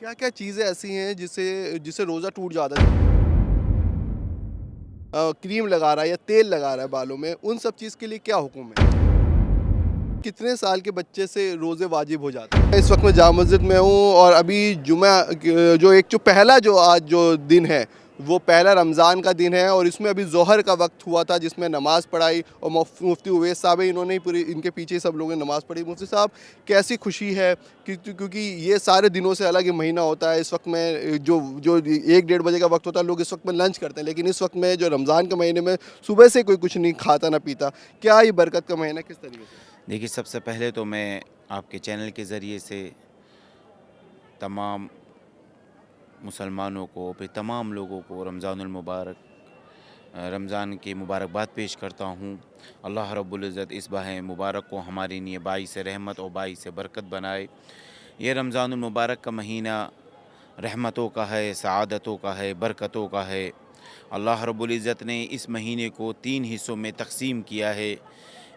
کیا کیا چیزیں ایسی ہیں جسے جسے روزہ ٹوٹ جاتا ہے؟ کریم لگا رہا ہے یا تیل لگا رہا ہے بالوں میں، ان سب چیز کے لیے کیا حکم ہے؟ کتنے سال کے بچے سے روزے واجب ہو جاتے ہیں؟ اس وقت میں جامع مسجد میں ہوں اور ابھی جمعہ جو پہلا جو آج جو دن ہے وہ پہلا رمضان کا دن ہے، اور اس میں ابھی ظہر کا وقت ہوا تھا جس میں نماز پڑھائی، اور مفتی اویس صاحب ہیں، انہوں نے پوری ان کے پیچھے سب لوگوں نے نماز پڑھی۔ مفتی صاحب، کیسی خوشی ہے کیونکہ یہ سارے دنوں سے الگ مہینہ ہوتا ہے، اس وقت میں جو 1-1:30 بجے کا وقت ہوتا ہے لوگ اس وقت میں لنچ کرتے ہیں، لیکن اس وقت میں جو رمضان کے مہینے میں صبح سے کوئی کچھ نہیں کھاتا نہ پیتا، کیا یہ برکت کا مہینہ کس طریقے سے؟ دیکھیے، سب سے پہلے تو میں آپ کے چینل کے ذریعے سے تمام مسلمانوں کو، پھر تمام لوگوں کو رمضان کی مبارکباد پیش کرتا ہوں۔ اللہ رب العزت اس ماہ مبارک کو ہمارے لیے باعث رحمت اور باعث برکت بنائے۔ یہ رمضان المبارک کا مہینہ رحمتوں کا ہے، سعادتوں کا ہے، برکتوں کا ہے۔ اللہ رب العزت نے اس مہینے کو 3 حصوں میں تقسیم کیا ہے۔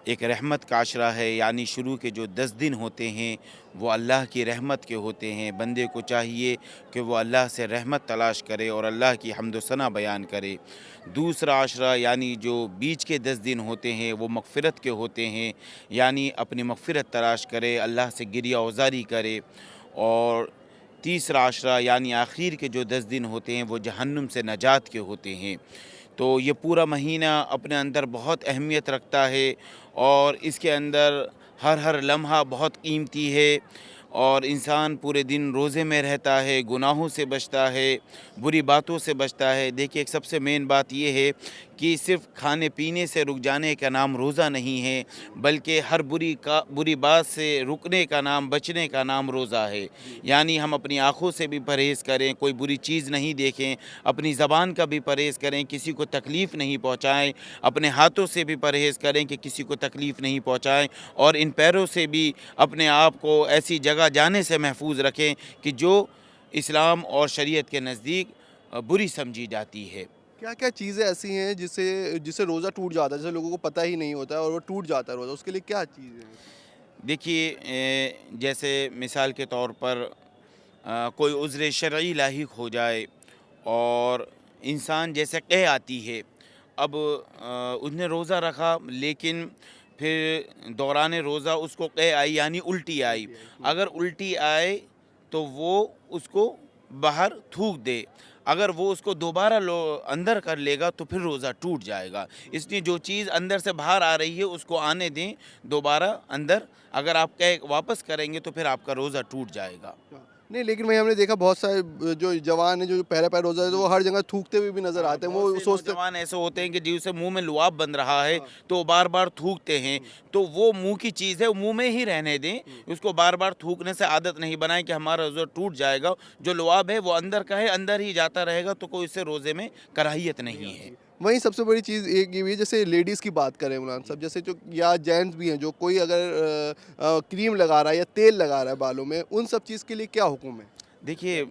ایک رحمت کا عشرہ ہے، یعنی شروع کے جو 10 دن ہوتے ہیں وہ اللہ کی رحمت کے ہوتے ہیں۔ بندے کو چاہیے کہ وہ اللہ سے رحمت تلاش کرے اور اللہ کی حمد و ثنا بیان کرے۔ دوسرا عشرہ یعنی جو بیچ کے 10 دن ہوتے ہیں وہ مغفرت کے ہوتے ہیں، یعنی اپنی مغفرت تلاش کرے، اللہ سے گریہ عذاری کرے۔ اور تیسرا عشرہ یعنی آخر کے جو 10 دن ہوتے ہیں وہ جہنم سے نجات کے ہوتے ہیں۔ تو یہ پورا مہینہ اپنے اندر بہت اہمیت رکھتا ہے، اور اس کے اندر ہر لمحہ بہت قیمتی ہے، اور انسان پورے دن روزے میں رہتا ہے، گناہوں سے بچتا ہے، بری باتوں سے بچتا ہے۔ دیکھیے، ایک سب سے مین بات یہ ہے کہ صرف کھانے پینے سے رک جانے کا نام روزہ نہیں ہے، بلکہ ہر بری بات سے رکنے کا نام، بچنے کا نام روزہ ہے۔ یعنی ہم اپنی آنکھوں سے بھی پرہیز کریں، کوئی بری چیز نہیں دیکھیں، اپنی زبان کا بھی پرہیز کریں، کسی کو تکلیف نہیں پہنچائیں، اپنے ہاتھوں سے بھی پرہیز کریں کہ کسی کو تکلیف نہیں پہنچائیں، اور ان پیروں سے بھی اپنے آپ کو ایسی جگہ جانے سے محفوظ رکھیں کہ جو اسلام اور شریعت کے نزدیک بری سمجھی جاتی ہے۔ کیا کیا چیزیں ایسی ہیں جسے روزہ ٹوٹ جاتا ہے، جسے لوگوں کو پتہ ہی نہیں ہوتا ہے اور وہ ٹوٹ جاتا ہے روزہ، اس کے لیے کیا چیزیں ہیں؟ دیکھیے، جیسے مثال کے طور پر کوئی عذر شرعی لاحق ہو جائے، اور انسان جیسے قے آتی ہے، اب اس نے روزہ رکھا لیکن پھر دوران روزہ اس کو قے آئی، یعنی الٹی آئی۔ اگر الٹی آئے تو وہ اس کو باہر تھوک دے، اگر وہ اس کو دوبارہ اندر کر لے گا تو پھر روزہ ٹوٹ جائے گا۔ اس لیے جو چیز اندر سے باہر آ رہی ہے اس کو آنے دیں دوبارہ اندر، اگر آپ واپس کریں گے تو پھر آپ کا روزہ ٹوٹ جائے گا۔ نہیں، لیکن ہم نے دیکھا بہت سارے جو جوان ہیں جو پہلا روزہ ہے تو وہ ہر جگہ تھوکتے ہوئے بھی نظر آتے ہیں، بہت وہ سے سوچتے نوجوان ایسے ہوتے ہیں کہ جسے منہ میں لعاب بن رہا ہے تو وہ بار بار تھوکتے ہیں، تو وہ منہ کی چیز ہے، منہ میں ہی رہنے دیں، اس کو بار بار تھوکنے سے عادت نہیں بنائیں کہ ہمارا روزہ ٹوٹ جائے گا۔ جو لعاب ہے وہ اندر کا ہے، اندر ہی جاتا رہے گا، تو کوئی اس سے روزے میں کراہیت نہیں ہے۔ وہیں سب سے بڑی چیز ایک یہ بھی ہے، جیسے لیڈیز کی بات کریں مولانا صاحب، جیسے جو یا جینٹس بھی ہیں، جو کوئی اگر کریم لگا رہا ہے یا تیل لگا رہا ہے بالوں میں، ان سب چیز کے لیے کیا حکم ہے؟ دیکھیے،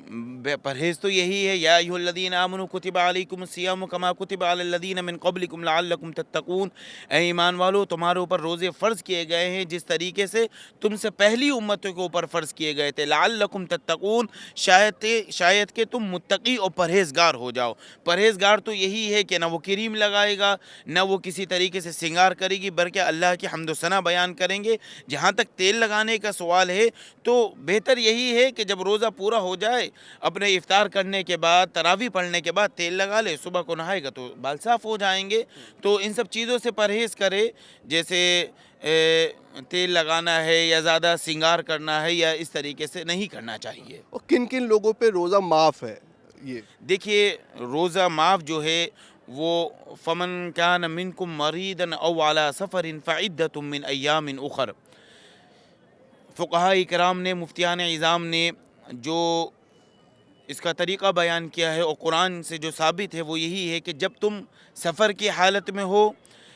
پرہیز تو یہی ہے، یا ایھا الذین آمنوا کتب علیکم الصیام کما کتب علی الذین من قبلکم لعلکم تتقون۔ اے ایمان والو، تمہارے اوپر روزے فرض کیے گئے ہیں جس طریقے سے تم سے پہلی امتوں کے اوپر فرض کیے گئے تھے، لعلکم تتقون، شاید کہ تم متقی اور پرہیزگار ہو جاؤ۔ پرہیزگار تو یہی ہے کہ نہ وہ کریم لگائے گا، نہ وہ کسی طریقے سے سنگار کرے گی، بلکہ اللہ کی حمد و ثنا بیان کریں گے۔ جہاں تک تیل لگانے کا سوال ہے تو بہتر یہی ہے کہ جب روزہ پورا ہو جائے، اپنے افطار کرنے کے بعد، تراویح پڑھنے کے بعد تیل لگا لے، صبح کو نہائے گا تو بال صاف ہو جائیں گے۔ تو ان سب چیزوں سے پرہیز کرے، جیسے تیل لگانا ہے یا زیادہ سنگار کرنا ہے، یا اس طریقے سے نہیں کرنا چاہیے۔ اور کن کن لوگوں پہ روزہ معاف ہے یہ؟ دیکھیے، روزہ معاف جو ہے وہ فمن کان منکم مریضا او علی سفر فعدۃ من ایام اخر۔ فقہاء کرام نے، مفتیان اعظام نے جو اس کا طریقہ بیان کیا ہے اور قرآن سے جو ثابت ہے وہ یہی ہے کہ جب تم سفر کی حالت میں ہو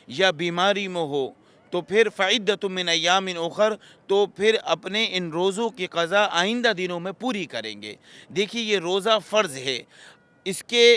یا بیماری میں ہو تو پھر فعدۃ من ایام اخر، تو پھر اپنے ان روزوں کی قضا آئندہ دنوں میں پوری کریں گے۔ دیکھیے، یہ روزہ فرض ہے، اس کے